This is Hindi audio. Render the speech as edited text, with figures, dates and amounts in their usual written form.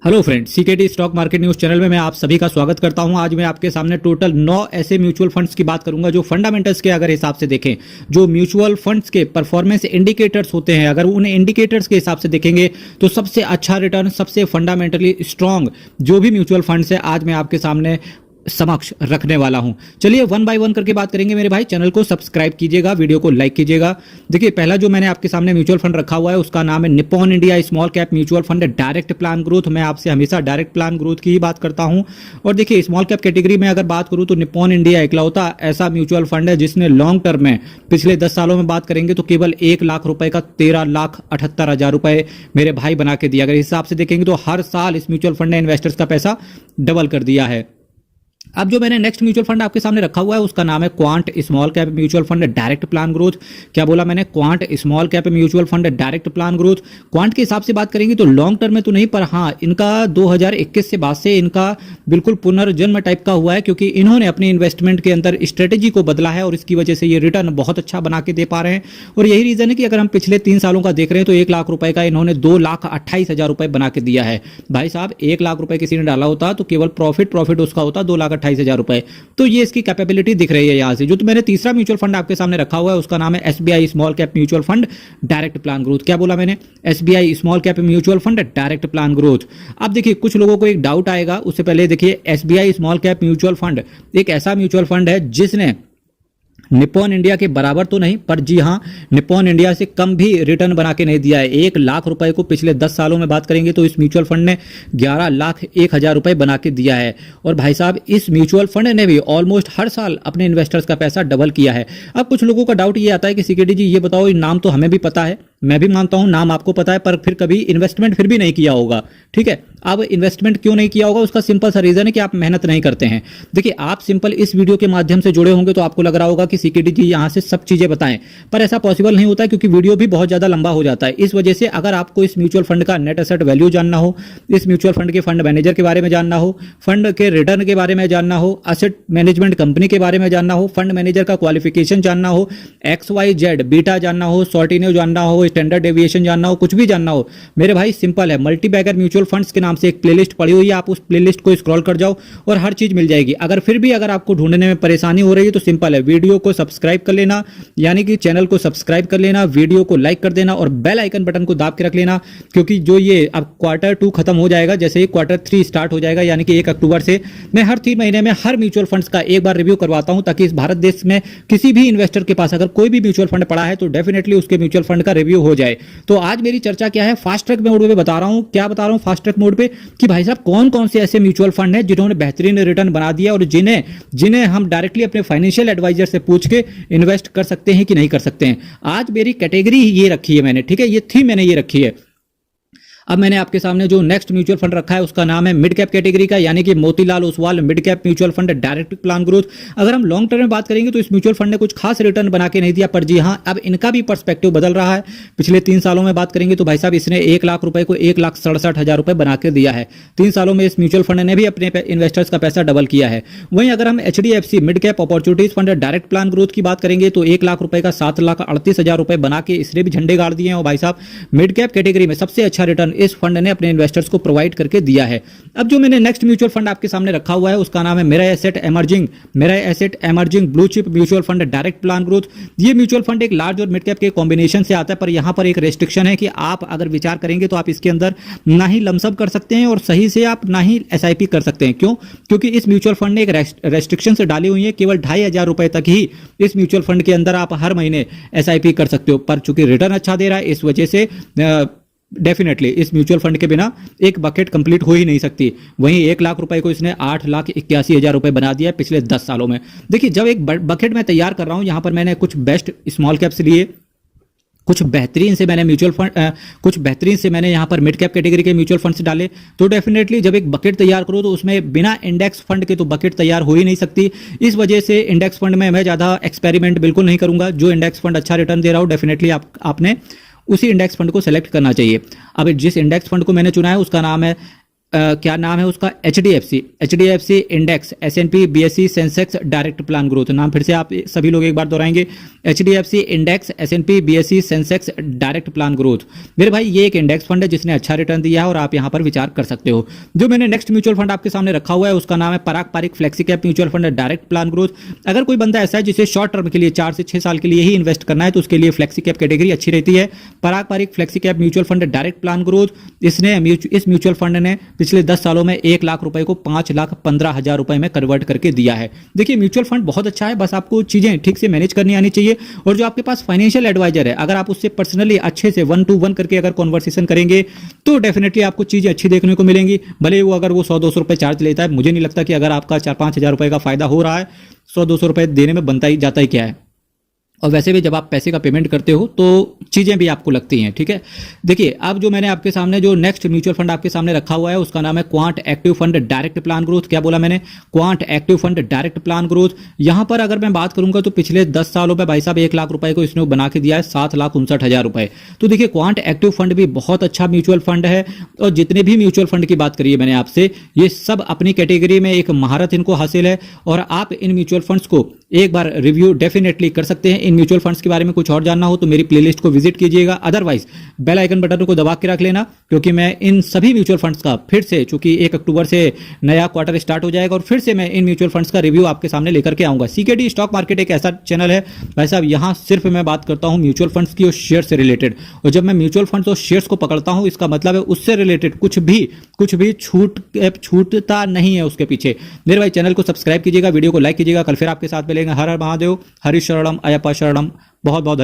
Hello friends, सीकेटी stock market news channel में मैं आप सभी का स्वागत करता हूं। आज मैं आपके सामने टोटल 9 ऐसे म्यूचुअल फंड्स की बात करूंगा जो फंडामेंटल्स के अगर हिसाब से देखें, जो म्यूचुअल फंड्स के परफॉर्मेंस इंडिकेटर्स होते हैं, अगर उन इंडिकेटर्स के हिसाब से देखेंगे तो सबसे अच्छा रिटर्न, सबसे फंडामेंटली स्ट्रांग जो भी म्यूचुअल फंड्स है आज मैं आपके सामने समक्ष रखने वाला हूं। चलिए वन बाय वन करके बात करेंगे मेरे भाई। चैनल को सब्सक्राइब कीजिएगा, वीडियो को लाइक कीजिएगा। देखिए, पहला जो मैंने आपके सामने म्यूचुअल फंड रखा हुआ है उसका नाम है Nippon India small cap mutual fund direct plan growth. मैं आपसे हमेशा डायरेक्ट प्लान ग्रोथ की ही बात करता हूं। और देखिए, स्मॉल कैप कैटेगरी में अगर बात करूं तो निप्पॉन इंडिया इकलौता ऐसा म्यूचुअल फंड है जिसने लॉन्ग टर्म में पिछले 10 सालों में बात करेंगे तो केवल 1 लाख रुपए का 13,78,000 रुपए मेरे भाई बना के दिया। अगर हिसाब से देखेंगे तो हर साल इस म्यूचुअल फंड ने इन्वेस्टर्स का पैसा डबल कर दिया है। अब जो मैंने नेक्स्ट म्यूचुअल फंड आपके सामने रखा हुआ है उसका नाम है quant small cap mutual fund direct plan growth. क्या बोला मैंने? Quant small cap mutual fund direct plan growth. Quant के हिसाब से बात करेंगे तो लॉन्ग टर्म में तो नहीं, पर हाँ, इनका 2021 से बाद से इनका बिल्कुल पुनर्जन्म टाइप का हुआ है, क्योंकि इन्होंने अपनी इन्वेस्टमेंट के अंदर स्ट्रेटेजी को बदला है और इसकी वजह से ये रिटर्न बहुत अच्छा बना के दे पा रहे हैं। और यही रीजन है कि अगर हम पिछले 3 सालों का देख रहे हैं तो 1 लाख रुपए का इन्होंने 2,28,000 रुपए बना के दिया है। भाई साहब, 1 लाख रुपए किसी ने डाला होता तो केवल प्रॉफिट उसका होता 2,28,000 रुपए। तो ये इसकी कैपेबिलिटी दिख रही है यहां से। जो तो मैंने तीसरा म्यूचुअल फंड आपके सामने रखा हुआ है उसका नाम है SBI small cap mutual fund direct plan growth. क्या बोला मैंने? SBI small cap mutual fund direct plan growth. अब देखिए, कुछ लोगों को एक डाउट आएगा, उससे पहले देखिए, SBI small cap mutual fund एक ऐसा म्यूचुअल फंड है जिसने निप्पॉन इंडिया के बराबर तो नहीं, पर जी हां, निप्पॉन इंडिया से कम भी रिटर्न बना के नहीं दिया है। 1 लाख रुपए को पिछले 10 सालों में बात करेंगे तो इस म्यूचुअल फंड ने 11,01,000 रुपए बना के दिया है। और भाई साहब, इस म्यूचुअल फंड ने भी ऑलमोस्ट हर साल अपने इन्वेस्टर्स का पैसा डबल किया है। अब कुछ लोगों का डाउट ये आता है कि सीकेडी जी ये बताओ, नाम तो हमें भी पता है, मैं भी मानता हूं नाम आपको पता है, पर फिर कभी इन्वेस्टमेंट फिर भी नहीं किया होगा। ठीक है, अब इन्वेस्टमेंट क्यों नहीं किया होगा उसका सिंपल सा रीजन है कि आप मेहनत नहीं करते हैं। देखिए, आप सिंपल इस वीडियो के माध्यम से जुड़े होंगे तो आपको लग रहा होगा कि सीकेडी जी यहां से सब चीजें बताएं, पर ऐसा पॉसिबल नहीं होता है क्योंकि वीडियो भी बहुत ज्यादा लंबा हो जाता है। इस वजह से अगर आपको इस म्यूचुअल फंड का नेट एसेट वैल्यू जानना हो, इस म्यूचुअल फंड के फंड मैनेजर के बारे में जानना हो, फंड के रिटर्न के बारे में जानना हो, एसेट मैनेजमेंट कंपनी के बारे में जानना हो, फंड मैनेजर का क्वालिफिकेशन जानना हो, XYZ बीटा जानना हो, शॉर्टिनो जानना हो, स्टैंडर्ड डेविएशन जानना हो, कुछ भी जानना हो, मेरे भाई सिंपल है, मल्टी बैगर म्यूचुअल फंड्स के नाम से एक प्लेलिस्ट पड़ी हुई है। आप उस प्लेलिस्ट को स्क्रॉल कर जाओ और हर चीज मिल जाएगी। अगर फिर भी अगर आपको ढूंढने में परेशानी हो रही है तो सिंपल है, वीडियो को सब्सक्राइब कर लेना, यानी कि चैनल को सब्सक्राइब कर लेना, वीडियो को लाइक कर देना और बेल आइकन बटन को दाब के रख लेना, क्योंकि जो ये अब Q2 खत्म हो जाएगा, जैसे ही Q3 स्टार्ट हो जाएगा, यानी कि 1 अक्टूबर से मैं हर 3 महीने में हर म्यूचुअल फंड्स का एक बार रिव्यू करवाता हूं, ताकि इस भारत देश में किसी भी इन्वेस्टर के पास अगर कोई भी म्यूचुअल फंड पड़ा है तो डेफिनेटली उसके म्यूचुअल फंड का रिव्यू हो जाए। तो आज मेरी चर्चा क्या है, फास्ट ट्रैक मोड पे बता रहा हूं। क्या बता रहा हूं फास्ट ट्रैक मोड पे? कि भाई साहब, कौन कौन से ऐसे म्यूचुअल फंड हैं जिन्होंने बेहतरीन रिटर्न बना दिया और जिन्हें हम डायरेक्टली अपने फाइनेंशियल एडवाइजर से पूछ के इन्वेस्ट कर सकते हैं कि नहीं कर सकते हैं। आज मेरी कैटेगरी ये रखी है मैंने, ठीक है, ये थीम मैंने ये रखी है। अब मैंने आपके सामने जो नेक्स्ट म्यूचुअल फंड रखा है उसका नाम है मिड कैप कैटेगरी का, यानी कि Motilal Oswal mid cap mutual fund direct plan growth. अगर हम लॉन्ग टर्म में बात करेंगे तो इस म्यूचुअल फंड ने कुछ खास रिटर्न बना के नहीं दिया, पर जी हाँ, अब इनका भी पर्सपेक्टिव बदल रहा है। पिछले 3 सालों में बात करेंगे तो भाई साहब, इसने 1 लाख रुपए को 1,67,000 रुपए बना के दिया है। 3 सालों में इस म्यूचुअल फंड ने भी अपने इन्वेस्टर्स का पैसा डबल किया है। वहीं अगर हम HDFC mid cap opportunities fund direct plan growth की बात करेंगे तो 1 लाख रुपए का 7,38,000 रुपए बना के इसने भी झंडे गाड़ दिए हैं। और भाई साहब, मिड कैप कैटेगरी में सबसे अच्छा रिटर्न इस फंड ने अपने इन्वेस्टर्स को प्रोवाइड करके दिया है। अब जो मैंने नेक्स्ट म्यूचुअल फंड आपके सामने रखा हुआ है उसका नाम है मेरा asset emerging blue chip mutual fund direct plan growth. ये म्यूचुअल फंड एक लार्ज और मिड कैप के कॉम्बिनेशन से आता है, पर यहां पर एक रेस्ट्रिक्शन है कि आप अगर विचार करेंगे तो आप इसके अंदर ना ही लमसम कर सकते हैं और सही से आप ना ही SIP कर सकते हैं। क्यों? क्योंकि इस म्यूचुअल फंड ने एक रेस्ट्रिक्शन से डाली हुई है, केवल 2,500 रुपए तक ही इस म्यूचुअल फंड के अंदर आप हर महीने SIP कर सकते हो। पर चूंकि रिटर्न अच्छा दे रहा है, इस वजह से डेफिनेटली इस म्यूचुअल फंड के बिना एक बकेट कंप्लीट हो ही नहीं सकती। वहीं 1 लाख रुपए को इसने 8,81,000 रुपए बना दिया है पिछले 10 सालों में। देखिए, जब एक बकेट मैं तैयार कर रहा हूं, यहां पर मैंने कुछ बेस्ट स्मॉल कैप्स लिए, कुछ बेहतरीन से मैंने म्यूचुअल फंड कुछ बेहतरीन से मैंने यहां पर मिड कैप कैटेगरी के म्यूचुअल फंड्स डाले। तो डेफिनेटली जब एक बकेट तैयार करो तो उसमें बिना इंडेक्स फंड के तो बकेट तैयार हो ही नहीं सकती। इस वजह से इंडेक्स फंड में मैं ज़्यादा एक्सपेरिमेंट बिल्कुल नहीं करूंगा। जो इंडेक्स फंड अच्छा रिटर्न दे रहा हो, डेफिनेटली आपने उसी इंडेक्स फंड को सेलेक्ट करना चाहिए। अब जिस इंडेक्स फंड को मैंने चुना है उसका नाम है क्या नाम है उसका, H D F C index, S&P BSE sensex direct plan growth. नाम फिर से आप सभी लोग एक बार दोहराएंगे, HDFC index, S&P BSE sensex direct plan growth. मेरे भाई ये एक इंडेक्स फंड है जिसने अच्छा रिटर्न दिया है और आप यहाँ पर विचार कर सकते हो। जो मैंने नेक्स्ट म्यूचुअल फंड आपके सामने रखा हुआ है उसका नाम है Parag Parikh flexi cap mutual fund direct plan growth. अगर कोई बंदा ऐसा है जिसे शॉर्ट टर्म के लिए 4 से 6 साल के लिए ही इन्वेस्ट करना है तो उसके लिए फ्लेक्सी कैप कैटेगरी अच्छी रहती है। Parag Parikh flexi cap mutual fund direct plan growth, इस म्यूचुअल फंड ने पिछले 10 सालों में 1 लाख रुपए को 5,15,000 रुपए में कन्वर्ट करके दिया है। देखिए म्यूचुअल फंड बहुत अच्छा है, बस आपको चीजें ठीक से मैनेज करनी आनी चाहिए। और जो आपके पास फाइनेंशियल एडवाइजर है, अगर आप उससे पर्सनली अच्छे से 1-to-1 करके अगर कॉन्वर्सेशन करेंगे तो डेफिनेटली आपको चीजें अच्छी देखने को मिलेंगी। भले वो अगर वो 100-200 रुपए चार्ज लेता है, मुझे नहीं लगता कि अगर आपका 4-5 हज़ार रुपए का फायदा हो रहा है, 100-200 रुपए देने में बनता ही जाता ही क्या है। और वैसे भी जब आप पैसे का पेमेंट करते हो तो चीज़ें भी आपको लगती हैं, ठीक है। देखिए अब जो मैंने आपके सामने जो नेक्स्ट म्यूचुअल फंड आपके सामने रखा हुआ है उसका नाम है quant active fund direct plan growth. क्या बोला मैंने, quant active fund direct plan growth. यहां पर अगर मैं बात करूंगा तो पिछले 10 सालों में भाई साहब 1 लाख रुपए को इसने बना के दिया है 7,59,000 रुपए। तो देखिए क्वांट एक्टिव फंड भी बहुत अच्छा म्यूचुअल फंड है। और जितने भी म्यूचुअल फंड की बात करिए मैंने आपसे, ये सब अपनी कैटेगरी में एक महारत इनको हासिल है। और आप इन म्यूचुअल फंड्स को एक बार रिव्यू डेफिनेटली कर सकते हैं। इन म्यूचुअल फंड्स के बारे में कुछ और जानना हो तो मेरी प्लेलिस्ट को विजिट कीजिएगा, अदरवाइज बेल आइकन बटन को दबा के रख लेना, क्योंकि मैं इन सभी म्यूचुअल फंड्स का फिर से, चूंकि 1 अक्टूबर से नया क्वार्टर स्टार्ट हो जाएगा और फिर से मैं इन म्यूचुअल फंड्स का रिव्यू आपके सामने लेकर के आऊंगा। सीकेडी स्टॉक मार्केट एक ऐसा चैनल है भाई साहब, यहां सिर्फ मैं बात करता हूं म्यूचुअल फंड्स की और शेयर से रिलेटेड। और जब मैं म्यूचुअल फंड्स और शेयर्स को पकड़ता हूं इसका मतलब है उससे रिलेटेड कुछ भी छूटता नहीं है उसके पीछे। मेरे भाई चैनल को सब्सक्राइब कीजिएगा, वीडियो को लाइक कीजिएगा। कल फिर आपके साथ मिलेंगे। हर हर महादेव, हरि शरणम अयप्पा शरणम। बहुत बहुत